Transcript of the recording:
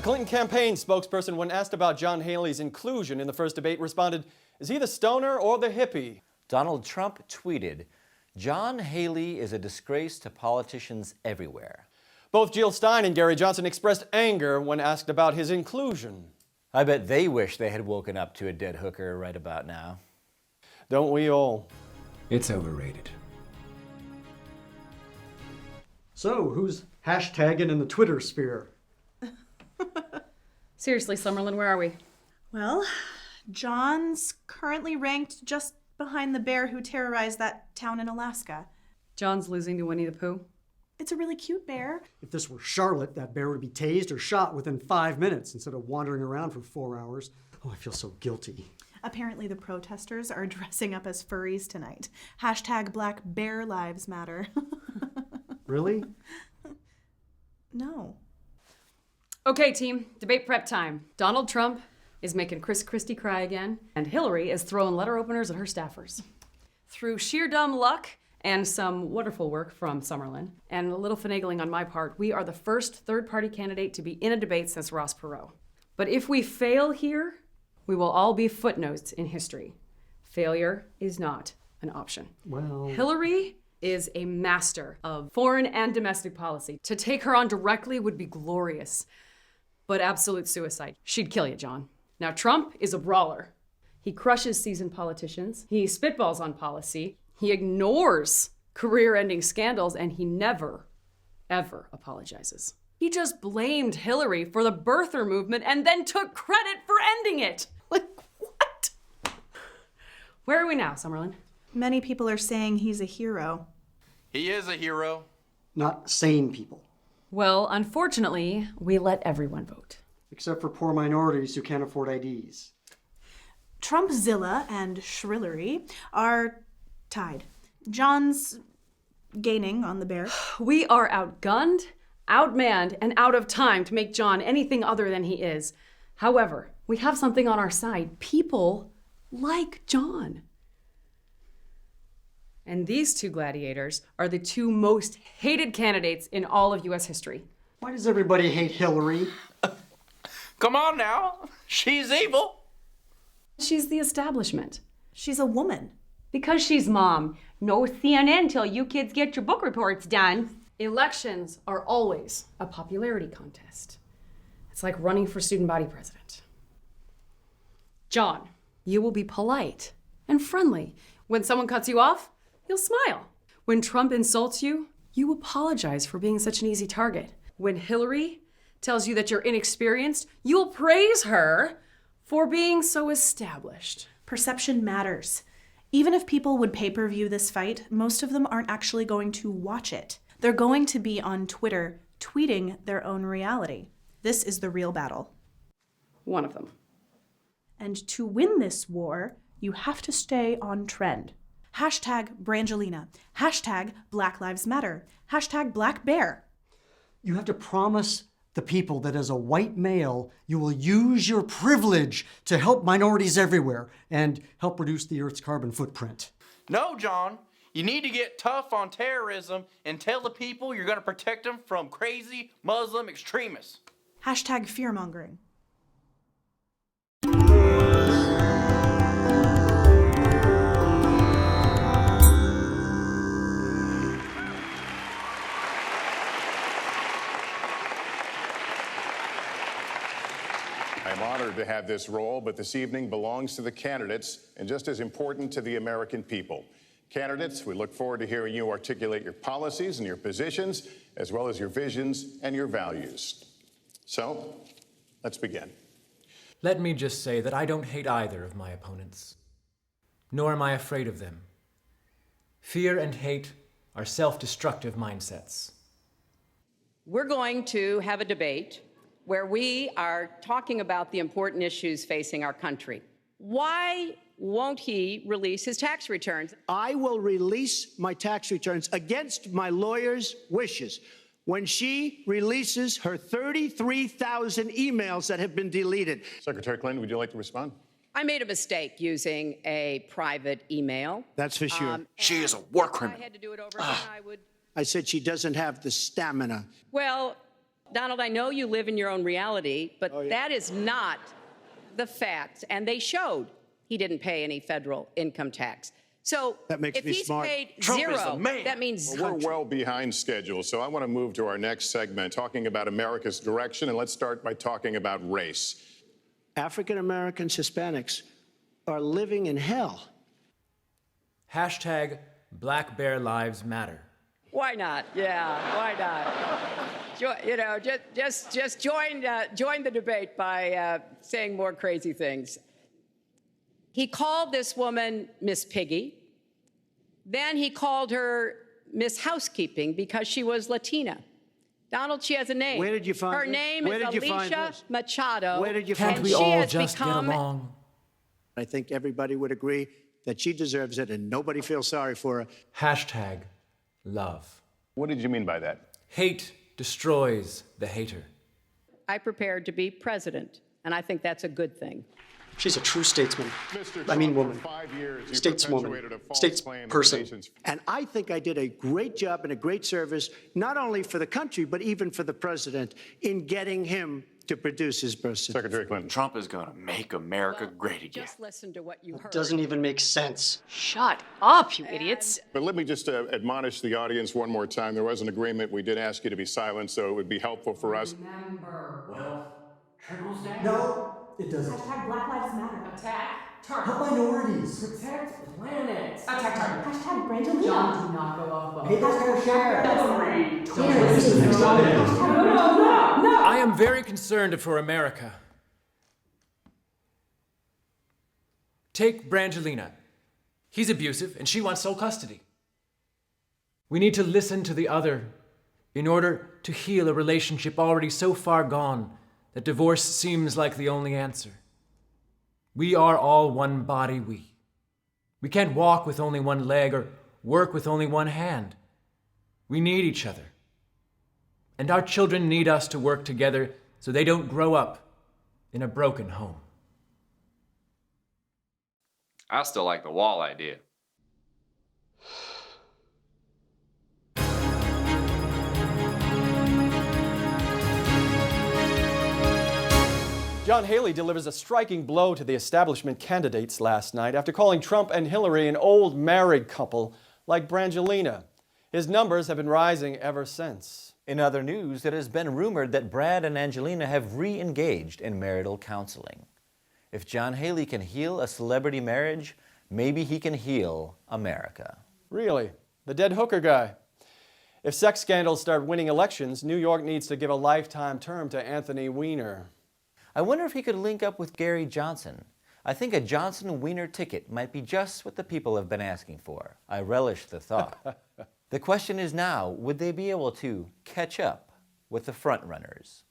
Clinton campaign spokesperson, when asked about John Haley's inclusion in the first debate, responded, "Is he the stoner or the hippie?" Donald Trump tweeted, "John Haley is a disgrace to politicians everywhere." Both Jill Stein and Gary Johnson expressed anger when asked about his inclusion. I bet they wish they had woken up to a dead hooker right about now. Don't we all? It's overrated. So, who's hashtagging in the Twitter sphere? Seriously, Summerlin, where are we? Well, John's currently ranked just behind the bear who terrorized that town in Alaska. John's losing to Winnie the Pooh. It's a really cute bear. If this were Charlotte, that bear would be tased or shot within 5 minutes instead of wandering around for 4 hours. Oh, I feel so guilty. Apparently the protesters are dressing up as furries tonight. Hashtag Black Bear Lives Matter. Really? No. Okay, team, debate prep time. Donald Trump is making Chris Christie cry again, and Hillary is throwing letter openers at her staffers. Through sheer dumb luck and some wonderful work from Summerlin, and a little finagling on my part, we are the first third-party candidate to be in a debate since Ross Perot. But if we fail here, we will all be footnotes in history. Failure is not an option. Well... Hillary is a master of foreign and domestic policy. To take her on directly would be glorious, but absolute suicide. She'd kill you, John. Now, Trump is a brawler. He crushes seasoned politicians. He spitballs on policy. He ignores career-ending scandals, and he never, ever apologizes. He just blamed Hillary for the birther movement and then took credit for ending it. Like, what? Where are we now, Summerlin? Many people are saying he's a hero. He is a hero. Not sane people. Well, unfortunately, we let everyone vote. Except for poor minorities who can't afford IDs. Trumpzilla and Shrillery are tied. John's gaining on the bear. We are outgunned, outmanned, and out of time to make John anything other than he is. However, we have something on our side. People like John. And these two gladiators are the two most hated candidates in all of U.S. history. Why does everybody hate Hillary? Come on now. She's evil. She's the establishment. She's a woman. Because she's mom. No CNN till you kids get your book reports done. Elections are always a popularity contest. It's like running for student body president. John, you will be polite and friendly. When someone cuts you off, you'll smile. When Trump insults you, you apologize for being such an easy target. When Hillary tells you that you're inexperienced, you'll praise her for being so established. Perception matters. Even if people would pay-per-view this fight, most of them aren't actually going to watch it. They're going to be on Twitter, tweeting their own reality. This is the real battle. One of them. And to win this war, you have to stay on trend. Hashtag Brangelina. Hashtag Black Lives Matter. Hashtag Black Bear. You have to promise the people that as a white male, you will use your privilege to help minorities everywhere and help reduce the Earth's carbon footprint. No, John. You need to get tough on terrorism and tell the people you're going to protect them from crazy Muslim extremists. Hashtag fear-mongering. I'm honored to have this role, but this evening belongs to the candidates and just as important to the American people. Candidates, we look forward to hearing you articulate your policies and your positions, as well as your visions and your values. So, let's begin. Let me just say that I don't hate either of my opponents, nor am I afraid of them. Fear and hate are self-destructive mindsets. We're going to have a debate where we are talking about the important issues facing our country. Why won't he release his tax returns? I will release my tax returns against my lawyer's wishes when she releases her 33,000 emails that have been deleted. Secretary Clinton, would you like to respond? I made a mistake using a private email. That's for sure. She is a war If criminal. I had to do it over again, I would. I said she doesn't have the stamina. Well, Donald, I know you live in your own reality, but that is not the facts. And they showed he didn't pay any federal income tax. So That makes if me he's smart. paid Trump is zero, the man. that means Well, we're well behind schedule, so I want to move to our next segment, talking about America's direction, and let's start by talking about race. African Americans, Hispanics are living in hell. Hashtag Black Bear Lives Matter. why not? Yeah, why not? You know, just join the debate by saying more crazy things. He called this woman Miss Piggy. Then he called her Miss Housekeeping because she was Latina. Donald, she has a name. Where did you find her this? name Where is did you find Alicia this? Machado. Where did you Can't find we this? she all has just get become- along? I think everybody would agree that she deserves it and nobody feels sorry for her. Hashtag love. What did you mean by that? Hate destroys the hater. I prepared to be president, and I think that's a good thing. She's a true statesman. Mr. I mean Trump, woman. for 5 years, you Stateswoman. perpetuated a false claim that the Statesperson. nation's- And I think I did a great job and a great service, not only for the country, but even for the president in getting him to produce his birth certificate. Secretary Clinton. Trump is going to make America great again. Just listen to what you heard. Doesn't even make sense. Shut up, you idiots. But let me just admonish the audience one more time. There was an agreement. We did ask you to be silent, so it would be helpful for us. No, it doesn't. Hashtag Black Lives Matter. Attack Help minorities. Protect planet. Attack target. Hashtag Brangelina. John, do not go off book. Pay that fair share. No. I am very concerned for America. Take Brangelina. He's abusive and she wants sole custody. We need to listen to the other in order to heal a relationship already so far gone that divorce seems like the only answer. We are all one body, we. We can't walk with only one leg or work with only one hand. We need each other. And our children need us to work together so they don't grow up in a broken home. I still like the wall idea. John Haley delivers a striking blow to the establishment candidates last night after calling Trump and Hillary an old married couple like Brangelina. His numbers have been rising ever since. In other news, it has been rumored that Brad and Angelina have re-engaged in marital counseling. If John Haley can heal a celebrity marriage, maybe he can heal America. Really? The dead hooker guy? If sex scandals start winning elections, New York needs to give a lifetime term to Anthony Weiner. I wonder if he could link up with Gary Johnson. I think a Johnson-Weiner ticket might be just what the people have been asking for. I relish the thought. The question is now, would they be able to catch up with the frontrunners?